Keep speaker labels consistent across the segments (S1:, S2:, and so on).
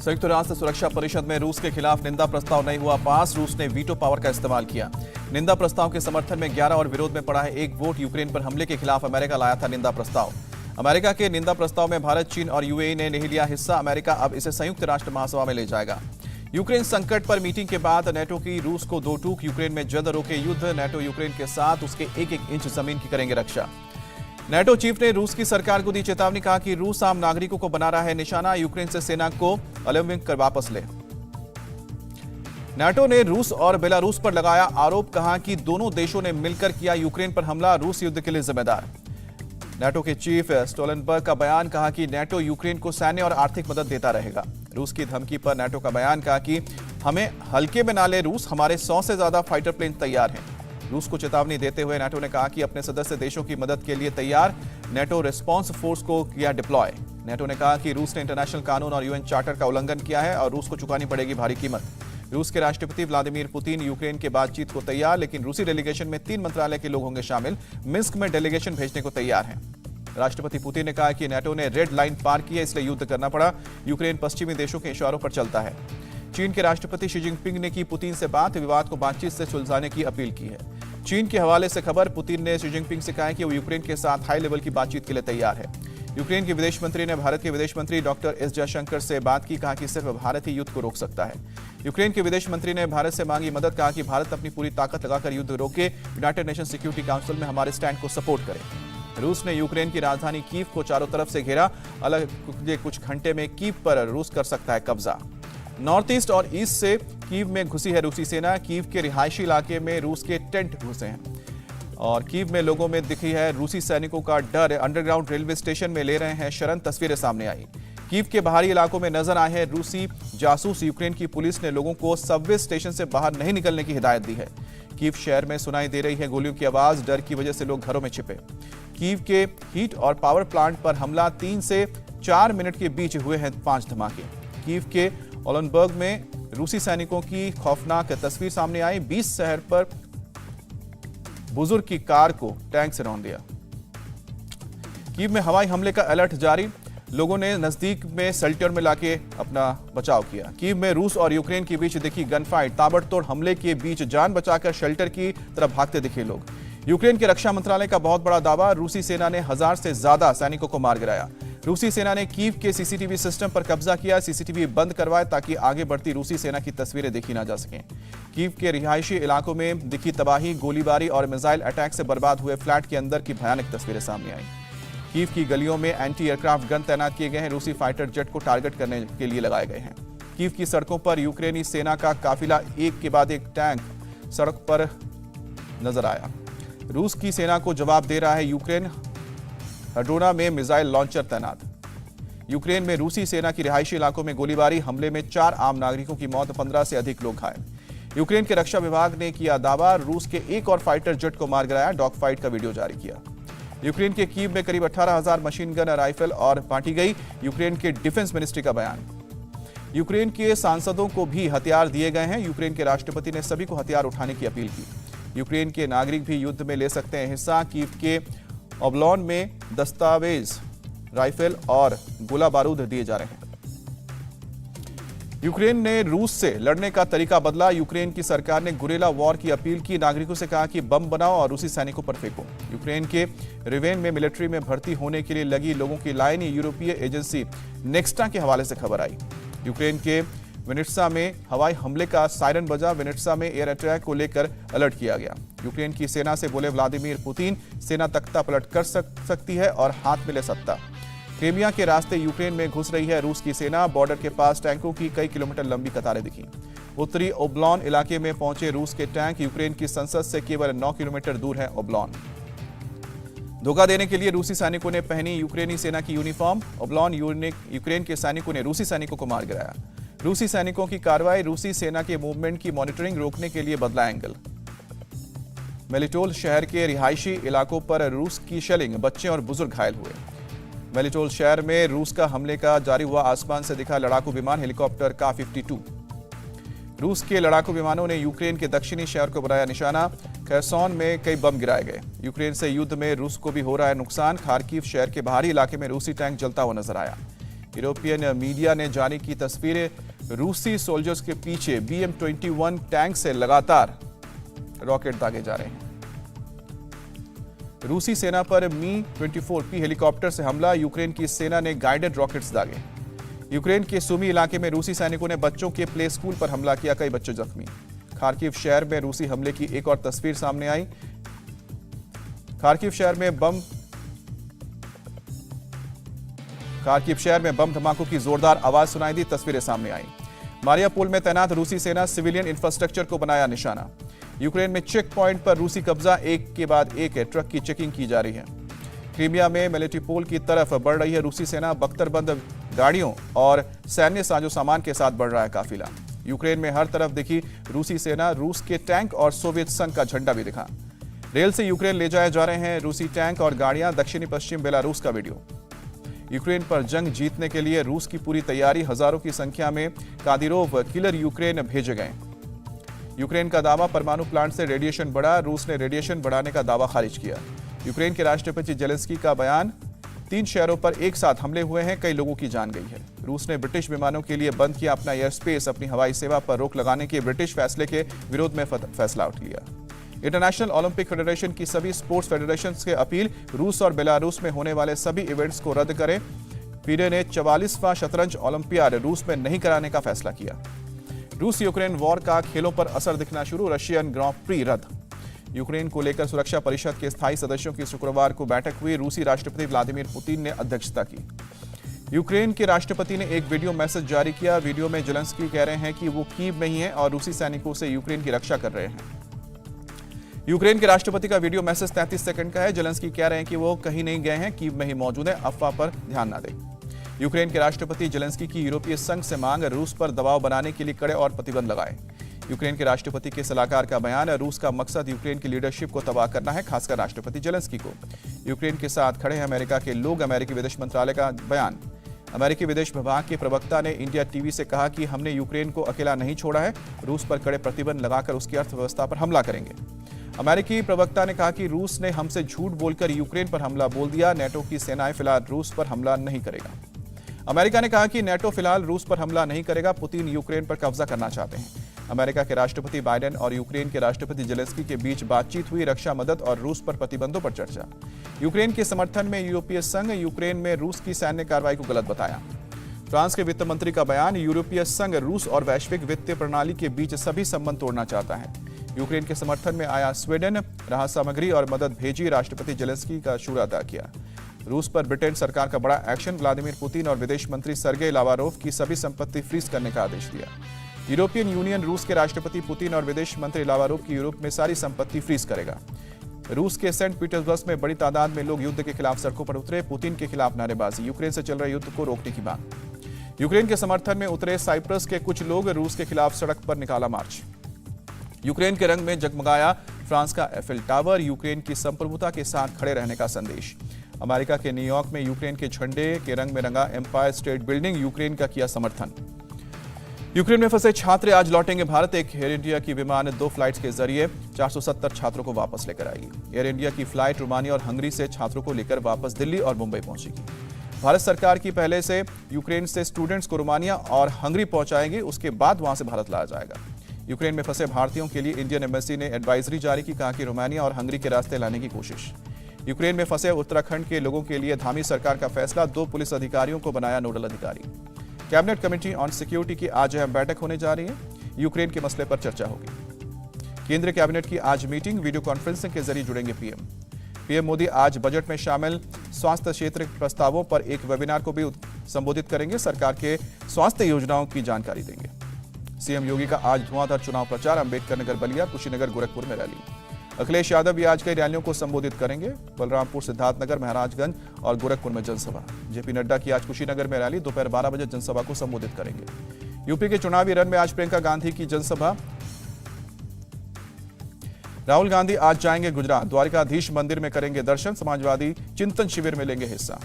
S1: संयुक्त राष्ट्र सुरक्षा परिषद में रूस के खिलाफ निंदा प्रस्ताव नहीं हुआ पास। रूस ने वीटो पावर का इस्तेमाल किया। निंदा प्रस्ताव के समर्थन में 11 और विरोध में पड़ा है 1 वोट। यूक्रेन पर हमले के खिलाफ अमेरिका लाया था निंदा प्रस्ताव। अमेरिका के निंदा प्रस्ताव में भारत, चीन और यूएई ने नहीं लिया हिस्सा। अमेरिका अब इसे संयुक्त राष्ट्र महासभा में ले जाएगा। यूक्रेन संकट पर मीटिंग के बाद नेटो की रूस को दो टूक। यूक्रेन में जल्द रोके युद्ध। नेटो यूक्रेन के साथ उसके एक इंच जमीन की करेंगे रक्षा। नेटो चीफ ने रूस की सरकार को दी चेतावनी। कहा कि रूस आम नागरिकों को बना रहा है निशाना। यूक्रेन से सेना को अलेविंग कर वापस ले। नेटो ने रूस और बेलारूस पर लगाया आरोप। कहा कि दोनों देशों ने मिलकर किया यूक्रेन पर हमला। रूस युद्ध के लिए जिम्मेदार। नेटो के चीफ स्टोलनबर्ग का बयान। कहा कि नेटो यूक्रेन को सैन्य और आर्थिक मदद देता रहेगा। रूस की धमकी पर नेटो का बयान। कहा कि हमें हल्के में ना ले रूस, हमारे 100 से ज्यादा फाइटर प्लेन तैयार हैं। रूस को चेतावनी देते हुए नेटो ने कहा कि अपने सदस्य देशों की मदद के लिए तैयार। नेटो रिस्पांस फोर्स को किया डिप्लॉय। नेटो ने कहा कि रूस ने इंटरनेशनल कानून और यूएन चार्टर का उल्लंघन किया है और रूस को चुकानी पड़ेगी भारी कीमत। रूस के राष्ट्रपति व्लादिमीर पुतिन यूक्रेन के बातचीत को तैयार, लेकिन रूसी डेलीगेशन में 3 मंत्रालय के लोग होंगे शामिल। मिन्स्क में डेलीगेशन भेजने को तैयार हैं। राष्ट्रपति पुतिन ने कहा कि नेटो ने रेड लाइन पार की है, इसलिए युद्ध करना पड़ा। यूक्रेन पश्चिमी देशों के इशारों पर चलता है। चीन के राष्ट्रपति शी जिनपिंग ने की पुतिन से बात। विवाद को बातचीत से सुलझाने की अपील की है। चीन के हवाले से खबर। पुतिन ने शी जिनपिंग से कहा कि वो यूक्रेन के साथ हाई लेवल की बातचीत के लिए तैयार है। यूक्रेन के विदेश मंत्री ने भारत के विदेश मंत्री डॉक्टर एस जयशंकर से बात की। कहा कि सिर्फ भारत ही युद्ध को रोक सकता है। यूक्रेन के विदेश मंत्री ने भारत से मांगी मदद। कहा कि भारत अपनी पूरी ताकत लगाकर युद्ध रोके। यूनाइटेड नेशन सिक्योरिटी काउंसिल में हमारे स्टैंड को सपोर्ट करे। रूस ने यूक्रेन की राजधानी कीव को चारों तरफ से घेरा। अगले कुछ घंटे में कीव पर रूस कर सकता है कब्जा। नॉर्थ ईस्ट और ईस्ट से कीव में घुसी है रूसी सेना। कीव के रिहायशी इलाके में रूस के टेंट घुसे हैं और कीव में लोगों में दिखी है रूसी सैनिकों का डर। अंडरग्राउंड रेलवे स्टेशन में ले रहे हैं शरण। तस्वीरें सामने आई। कीव के बाहरी इलाकों में नजर आए हैं रूसी जासूस। यूक्रेन की पुलिस ने लोगों को सबवे स्टेशन से बाहर नहीं निकलने की हिदायत दी है। कीव शहर में सुनाई दे रही है गोलियों की आवाज। डर की वजह से लोग घरों में छिपे। कीव के हीट और पावर प्लांट पर हमला। 3 से 4 मिनट के बीच हुए हैं 5 धमाके। कीव के ओलनबर्ग में रूसी सैनिकों की खौफनाक तस्वीर सामने आई। 20 शहर पर बुजुर्ग की कार को टैंक से रौंद दिया। कीव में हवाई हमले का अलर्ट जारी। लोगों ने नजदीक में शेल्टर में लाके अपना बचाव किया। कीव में रूस और यूक्रेन के बीच दिखी गन फाइट। ताबड़तोड़ हमले के बीच जान बचाकर शेल्टर की तरफ भागते दिखे लोग। यूक्रेन के रक्षा मंत्रालय का बहुत बड़ा दावा। रूसी सेना ने 1000 से ज्यादा सैनिकों को मार गिराया। रूसी सेना ने कीव के सीसीटीवी सिस्टम पर कब्जा किया। सीसीटीवी बंद करवाए ताकि आगे बढ़ती रूसी सेना की तस्वीरें देखी ना जा सकें। कीव के रिहायशी इलाकों में दिखी तबाही। गोलीबारी और मिसाइल अटैक से बर्बाद हुए फ्लैट के अंदर की भयानक तस्वीरें सामने आई। कीव की गलियों में एंटी एयरक्राफ्ट गन तैनात किए गए हैं। रूसी फाइटर जेट को टारगेट करने के लिए लगाए गए हैं। कीव की सड़कों पर यूक्रेनी सेना का काफिला एक के बाद एक टैंक सड़क पर नजर आया। रूस की सेना को जवाब दे रहा है यूक्रेन। हड्रोना में मिसाइल लॉन्चर तैनात। यूक्रेन में रूसी सेना की रिहायशी इलाकों में गोलीबारी। हमले में 4 आम नागरिकों की मौत, 15 से अधिक लोग घायल। यूक्रेन के रक्षा विभाग ने किया दावा। रूस के एक और फाइटर जेट को मार गिराया। डॉग फाइट का वीडियो जारी किया। यूक्रेन के कीव में करीब 18,000 मशीन गन राइफल और बांटी गई। यूक्रेन के डिफेंस मिनिस्ट्री का बयान। यूक्रेन के सांसदों को भी हथियार दिए गए हैं। यूक्रेन के राष्ट्रपति ने सभी को हथियार उठाने की अपील की। यूक्रेन के नागरिक भी युद्ध में ले सकते हैं हिस्सा। कीव के ओब्लॉन में दस्तावेज, राइफल और गोला बारूद दिए जा रहे हैं। यूक्रेन ने रूस से लड़ने का तरीका बदला। यूक्रेन की सरकार ने गुरेला वॉर की अपील की। नागरिकों से कहा कि बम बनाओ और रूसी सैनिकों पर फेंको। यूक्रेन के रिवेन में मिलिट्री में भर्ती होने के लिए लगी लोगों की लाइन। यूरोपीय एजेंसी नेक्स्टा के हवाले से खबर आई। यूक्रेन के विनिट्सा में हवाई हमले का सायरन बजा। विनिट्सा में एयर अटैक को लेकर अलर्ट किया गया। यूक्रेन की सेना से बोले व्लादिमीर पुतिन, सेना तख्ता पलट कर सकती है और हाथ मिले सत्ता। क्रीमिया के रास्ते यूक्रेन में घुस रही है रूस की सेना। बॉर्डर के पास टैंकों की कई किलोमीटर लंबी कतारें दिखी। उत्तरी ओब्लॉन इलाके में पहुंचे रूस के टैंक। यूक्रेन की संसद से केवल 9 किलोमीटर दूर है ओब्लॉन। धोखा देने के लिए रूसी सैनिकों ने पहनी यूक्रेनी सेना की यूनिफॉर्म। ओब्लॉन यूक्रेन के सैनिकों ने रूसी सैनिकों को मार गिराया। रूसी सैनिकों की कार्रवाई। रूसी सेना के मूवमेंट की मॉनिटरिंग रोकने के लिए बदला एंगल। मेलिटोल शहर के रिहायशी इलाकों पर रूस की शेलिंग। बच्चे और बुजुर्ग घायल हुए। मेलिटोल शहर में रूस का हमले का जारी हुआ। आसमान से दिखा लड़ाकू विमान, हेलीकॉप्टर का 52। रूस के लड़ाकू विमानों ने यूक्रेन के दक्षिणी शहर को बनाया निशाना। खैरसोन में कई बम गिराए गए। यूक्रेन से युद्ध में रूस को भी हो रहा है नुकसान। खार्किव शहर के बाहरी इलाके में रूसी टैंक जलता हुआ नजर आया। यूरोपियन मीडिया ने जारी की तस्वीरें। रूसी सोल्जर्स के पीछे BM-21 टैंक से लगातार रॉकेट दागे जा रहे हैं। रूसी सेना पर Mi-24P हेलीकॉप्टर से हमला। यूक्रेन की सेना ने गाइडेड रॉकेट्स दागे। यूक्रेन के सुमी इलाके में रूसी सैनिकों ने बच्चों के प्ले स्कूल पर हमला किया, कई बच्चे जख्मी। खार्किव शहर में रूसी हमले की एक और तस्वीर सामने आई। खार्किव शहर में बम धमाकों की जोरदार आवाज सुनाई दी, तस्वीरें सामने आई। मारियापोल में तैनात रूसी सेना सिविलियन इंफ्रास्ट्रक्चर को बनाया निशाना। यूक्रेन में चेक पॉइंट पर रूसी कब्जा, एक के बाद एक ट्रक की चेकिंग की जा रही है। क्रीमिया में मेलिटोपोल की तरफ बढ़ रही है रूसी सेना। बख्तरबंद गाड़ियों और सैन्य साजो सामान के साथ बढ़ रहा है काफिला। यूक्रेन में हर तरफ दिखी रूसी सेना, रूस के टैंक और सोवियत संघ का झंडा भी दिखा। रेल से यूक्रेन ले जाए जा रहे हैं रूसी टैंक और गाड़ियां। दक्षिणी पश्चिम बेलारूस का वीडियो। यूक्रेन पर जंग जीतने के लिए रूस की पूरी तैयारी। हजारों की संख्या में कादिरोव किलर यूक्रेन भेजे गए। यूक्रेन का दावा, परमाणु प्लांट से रेडिएशन बढ़ा। रूस ने रेडिएशन बढ़ाने का दावा खारिज किया। यूक्रेन के राष्ट्रपति जेलेंस्की का बयान, 3 शहरों पर एक साथ हमले हुए हैं, कई लोगों की जान गई है। रूस ने ब्रिटिश विमानों के लिए बंद किया अपना एयर स्पेस। अपनी हवाई सेवा पर रोक लगाने के ब्रिटिश फैसले के विरोध में फैसला उठ लिया। इंटरनेशनल ओलंपिक फेडरेशन की सभी स्पोर्ट्स फेडरेशंस के अपील, रूस और बेलारूस में होने वाले सभी इवेंट्स को रद्द करें। फीडे ने 44वां शतरंज ओलंपियाड रूस में नहीं कराने का फैसला किया। रूस यूक्रेन वॉर का खेलों पर असर दिखना शुरू। रशियन ग्रां प्री रद्द। यूक्रेन को लेकर सुरक्षा परिषद के स्थायी सदस्यों की शुक्रवार को बैठक हुई। रूसी राष्ट्रपति व्लादिमीर पुतिन ने अध्यक्षता की। यूक्रेन के राष्ट्रपति ने एक वीडियो मैसेज जारी किया। वीडियो में जेलेंस्की कह रहे हैं कि वो कीव में ही हैं और रूसी सैनिकों से यूक्रेन की रक्षा कर रहे हैं। यूक्रेन के राष्ट्रपति का वीडियो मैसेज 33 सेकंड का है। जेलेंस्की कह रहे हैं कि वो कहीं नहीं गए हैं, कीव में ही मौजूद है, अफवाह पर ध्यान न दें। यूक्रेन के राष्ट्रपति जेलेंस्की की यूरोपीय संघ से मांग, रूस पर दबाव बनाने के लिए कड़े और प्रतिबंध लगाए। यूक्रेन के राष्ट्रपति के सलाहकार का बयान, रूस का मकसद यूक्रेन की लीडरशिप को तबाह करना है, खासकर राष्ट्रपति जेलेंस्की को। यूक्रेन के साथ खड़े हैं अमेरिका के लोग। अमेरिकी विदेश मंत्रालय का बयान, अमेरिकी विदेश विभाग के प्रवक्ता ने इंडिया टीवी से कहा कि हमने यूक्रेन को अकेला नहीं छोड़ा है, रूस पर कड़े प्रतिबंध लगाकर उसकी अर्थव्यवस्था पर हमला करेंगे। अमेरिकी प्रवक्ता ने कहा कि रूस ने हमसे झूठ बोलकर यूक्रेन पर हमला बोल दिया। नेटो की सेनाएं फिलहाल रूस पर हमला नहीं करेगा। अमेरिका ने कहा कि नेटो फिलहाल रूस पर हमला नहीं करेगा। पुतिन यूक्रेन पर कब्जा करना चाहते हैं। अमेरिका के राष्ट्रपति बाइडेन और यूक्रेन के राष्ट्रपति जेलेंस्की के बीच बातचीत हुई। रक्षा मदद और रूस पर प्रतिबंधों पर चर्चा। यूक्रेन के समर्थन में यूरोपीय संघ, यूक्रेन में रूस की सैन्य कार्रवाई को गलत बताया। फ्रांस के वित्त मंत्री का बयान, यूरोपीय संघ रूस और वैश्विक वित्तीय प्रणाली के बीच सभी संबंध तोड़ना चाहता है। यूक्रेन के समर्थन में आया स्वीडन, राहत सामग्री और मदद भेजी। राष्ट्रपति जेलेंस्की का शुक्र अदा किया। रूस पर ब्रिटेन सरकार का बड़ा एक्शन, व्लादिमीर पुतिन और विदेश मंत्री सर्गेई लावारोव की सभी संपत्ति फ्रीज करने का आदेश दिया। यूरोपियन यूनियन रूस के राष्ट्रपति पुतिन और विदेश मंत्री लावारोव की यूरोप में सारी संपत्ति फ्रीज करेगा। रूस के सेंट पीटर्सबर्ग में बड़ी तादाद में लोग युद्ध के खिलाफ सड़कों पर उतरे। पुतिन के खिलाफ नारेबाजी, यूक्रेन से चल रहे युद्ध को रोकने की मांग। यूक्रेन के समर्थन में उतरे साइप्रस के कुछ लोग, रूस के खिलाफ सड़क पर निकाला मार्च। यूक्रेन के रंग में जगमगाया फ्रांस का एफिल टावर, यूक्रेन की संप्रभुता के साथ खड़े रहने का संदेश। अमेरिका के न्यूयॉर्क में यूक्रेन के झंडे के रंग में रंगा एम्पायर स्टेट बिल्डिंग, यूक्रेन का किया समर्थन। यूक्रेन में फंसे छात्र आज लौटेंगे भारत। एक एयर इंडिया की विमान 2 फ्लाइट्स के जरिए 470 छात्रों को वापस लेकर आएगी। एयर इंडिया की फ्लाइट रोमानिया और हंगरी से छात्रों को लेकर वापस दिल्ली और मुंबई पहुंचेगी। भारत सरकार की पहले से यूक्रेन से स्टूडेंट्स को रोमानिया और हंगरी पहुंचाएगी, उसके बाद वहां से भारत लाया जाएगा। यूक्रेन में फंसे भारतीयों के लिए इंडियन एम्बेसी ने एडवाइजरी जारी की, कहा कि रोमानिया और हंगरी के रास्ते लाने की कोशिश। यूक्रेन में फंसे उत्तराखंड के लोगों के लिए धामी सरकार का फैसला, 2 पुलिस अधिकारियों को बनाया नोडल अधिकारी। कैबिनेट कमेटी ऑन सिक्योरिटी की आज अहम बैठक होने जा रही है। यूक्रेन के मसले पर चर्चा होगी। केंद्रीय कैबिनेट की आज मीटिंग, वीडियो कॉन्फ्रेंसिंग के जरिए जुड़ेंगे पीएम मोदी आज बजट में शामिल स्वास्थ्य क्षेत्र के प्रस्तावों पर एक वेबिनार को भी संबोधित करेंगे। सरकार के स्वास्थ्य योजनाओं की जानकारी देंगे। सीएम योगी का आज धुआंधार चुनाव प्रचार, अंबेडकर नगर बलिया, कुशीनगर, गोरखपुर में रैली। अखिलेश यादव भी आज कई रैलियों को संबोधित करेंगे। बलरामपुर, सिद्धार्थनगर, महाराजगंज और गोरखपुर में जनसभा। जेपी नड्डा की आज कुशीनगर में रैली, दोपहर 12 बजे जनसभा को संबोधित करेंगे। यूपी के चुनावी रण में आज प्रियंका गांधी की जनसभा। राहुल गांधी आज जाएंगे गुजरात, द्वारिकाधीश मंदिर में करेंगे दर्शन। समाजवादी चिंतन शिविर में लेंगे हिस्सा।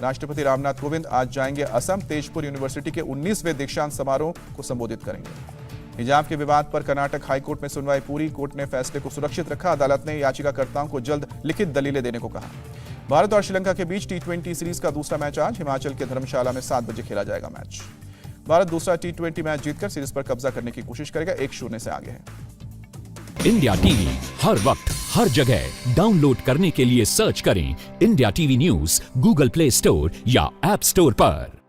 S1: राष्ट्रपति रामनाथ कोविंद आज जाएंगे असम, तेजपुर यूनिवर्सिटी के 19वें दीक्षांत समारोह को संबोधित करेंगे। हिजाब के विवाद पर कर्नाटक हाईकोर्ट में सुनवाई पूरी, कोर्ट ने फैसले को सुरक्षित रखा। अदालत ने याचिकाकर्ताओं को जल्द लिखित दलीलें देने को कहा। भारत और श्रीलंका के बीच टी20 सीरीज का दूसरा मैच आज हिमाचल के धर्मशाला में 7 बजे खेला जाएगा मैच। भारत दूसरा टी20 मैच जीतकर सीरीज पर कब्जा करने की कोशिश करेगा, 1-0 से आगे है।
S2: इंडिया टीवी हर वक्त हर जगह डाउनलोड करने के लिए सर्च करें India TV news Google play store या ऐप स्टोर पर।